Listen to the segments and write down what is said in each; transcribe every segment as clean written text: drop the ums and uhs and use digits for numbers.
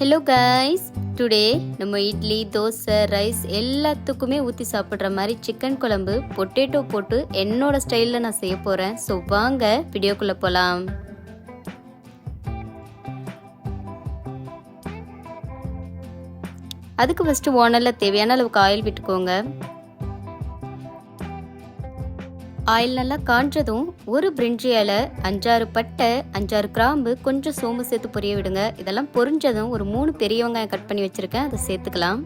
Hello guys, today நம்ம idli, dosa, rice எல்லாத்துக்குமே ஊற்றி சாப்பிட்ற மாதிரி சிக்கன் குழம்பு பொட்டேட்டோ போட்டு என்னோட ஸ்டைலில் நான் செய்ய போகிறேன். ஸோ வாங்க வீடியோக்குள்ளே போகலாம். அதுக்கு ஃபஸ்ட்டு வானலில் தேவையான அளவுக்கு ஆயில் விட்டுக்கோங்க. ஆயில் நல்லா காஞ்சதும் ஒரு பிரிஞ்சி இலை, 5-6 பட்டை, 5-6 கிராம்பு, கொஞ்சம் சோம்பு சேர்த்து பொரிய விடுங்க. இதெல்லாம் பொரிஞ்சதும் ஒரு 3 பெரிய வெங்காயம் கட் பண்ணி வச்சுருக்கேன், அதை சேர்த்துக்கலாம்.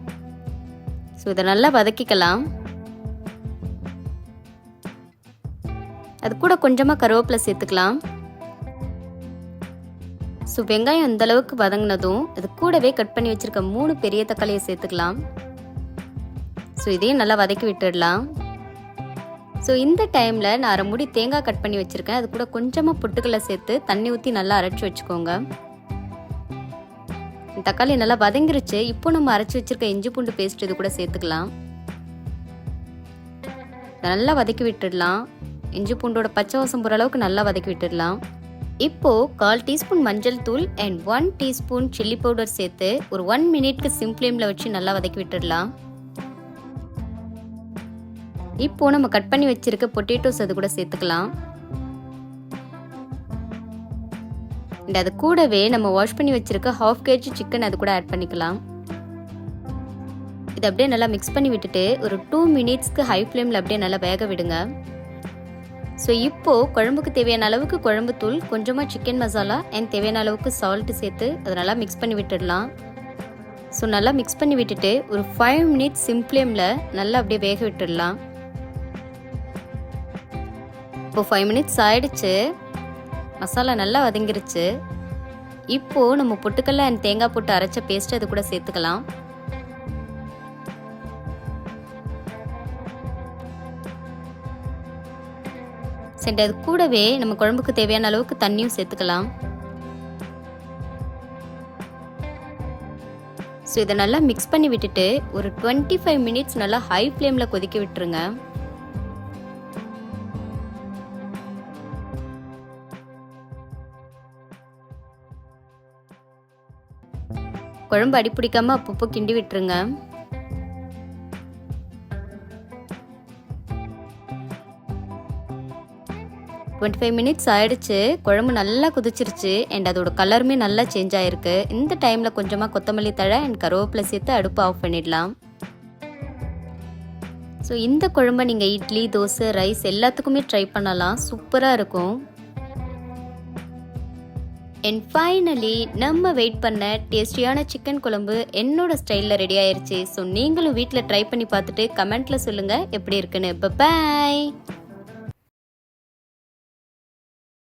ஸோ இதை நல்லா வதக்கிக்கலாம். அது கூட கொஞ்சமாக கருவேப்பிலை சேர்த்துக்கலாம். ஸோ வெங்காயம் இந்த அளவுக்கு வதங்கினதும் அது கூடவே கட் பண்ணி வச்சுருக்க 3 பெரிய தக்காளியை சேர்த்துக்கலாம். ஸோ இதையும் நல்லா வதக்கி விட்டுடலாம். ஸோ இந்த டைமில் நான் 1/2 மூடி தேங்காய் கட் பண்ணி வச்சுருக்கேன். அது கூட கொஞ்சமாக பொட்டுக்கல்லை சேர்த்து தண்ணி ஊற்றி நல்லா அரைச்சி வச்சுக்கோங்க. தக்காளி நல்லா வதங்கிருச்சு. இப்போ நம்ம அரைச்சி வச்சுருக்க இஞ்சி பூண்டு பேஸ்ட் இது கூட சேர்த்துக்கலாம். நல்லா வதக்கி விட்டுடலாம். இஞ்சி பூண்டோட பச்சை வாசம் போகிற அளவுக்கு நல்லா வதக்கி விட்டுடலாம். இப்போது 1/4 டீஸ்பூன் மஞ்சள் தூள் அண்ட் 1 டீஸ்பூன் சில்லி பவுடர் சேர்த்து ஒரு 1 மினிட்க்கு சிம் ஃப்ளேமில் வச்சு நல்லா வதக்கி விட்டுடலாம். இப்போ நம்ம கட் பண்ணி வச்சிருக்க பொட்டேட்டோஸ் அது கூட சேர்த்துக்கலாம். அது கூடவே நம்ம வாஷ் பண்ணி வச்சிருக்க 1/2 kg சிக்கன் அது கூட ஆட் பண்ணிக்கலாம். இதை அப்படியே நல்லா மிக்ஸ் பண்ணி விட்டுட்டு ஒரு 2 மினிட்ஸ்க்கு ஹை ஃப்ளேமில் அப்படியே நல்லா வேக விடுங்க. ஸோ இப்போது குழம்புக்கு தேவையான அளவுக்கு குழம்பு தூள், கொஞ்சமாக சிக்கன் மசாலா அண்ட் தேவையான அளவுக்கு சால்ட்டு சேர்த்து அதை நல்லா மிக்ஸ் பண்ணி விட்டுடலாம். ஸோ நல்லா மிக்ஸ் பண்ணி விட்டுட்டு ஒரு 5 மினிட்ஸ் சிம் ஃப்ளேமில் நல்லா அப்படியே வேக விட்டுடலாம். இப்போ 5 மினிட்ஸ் ஆயிடுச்சு. மசாலா நல்லா வதங்கிருச்சு. இப்போது நம்ம பொட்டுக்கல்ல அண்ட் தேங்காய் போட்டு அரைச்ச பேஸ்ட் அது கூட சேர்த்துக்கலாம். சரி, அது கூடவே நம்ம குழம்புக்கு தேவையான அளவுக்கு தண்ணியும் சேர்த்துக்கலாம். ஸோ இதை நல்லா மிக்ஸ் பண்ணி விட்டுட்டு ஒரு 25 மினிட்ஸ் நல்லா ஹை ஃப்ளேமில் கொதிக்க விட்டுருங்க. குழம்பு அடி பிடிக்காம அப்பப்போ கிண்டி விட்டுருங்க. டுவெண்ட்டி 25 மினிட்ஸ் ஆயிடுச்சு. குழம்பு நல்லா கொதிச்சிருச்சு அண்ட் அதோட கலருமே நல்லா சேஞ்ச் ஆயிருக்கு. இந்த டைமில் கொஞ்சமாக கொத்தமல்லி தழை அண்ட் கருவேப்பிலை சேர்த்து அடுப்பு ஆஃப் பண்ணிடலாம். ஸோ இந்த குழம்பை நீங்கள் இட்லி, தோசை, ரைஸ் எல்லாத்துக்குமே ட்ரை பண்ணலாம். சூப்பராக இருக்கும். அண்ட் ஃபைனலி நம்ம வெயிட் பண்ண டேஸ்டியான சிக்கன் குழம்பு என்னோட ஸ்டைலில் ரெடி ஆயிடுச்சு. ஸோ நீங்களும் வீட்டில் ட்ரை பண்ணி பார்த்துட்டு கமெண்ட்டில் சொல்லுங்கள் எப்படி இருக்குன்னு. பாய்.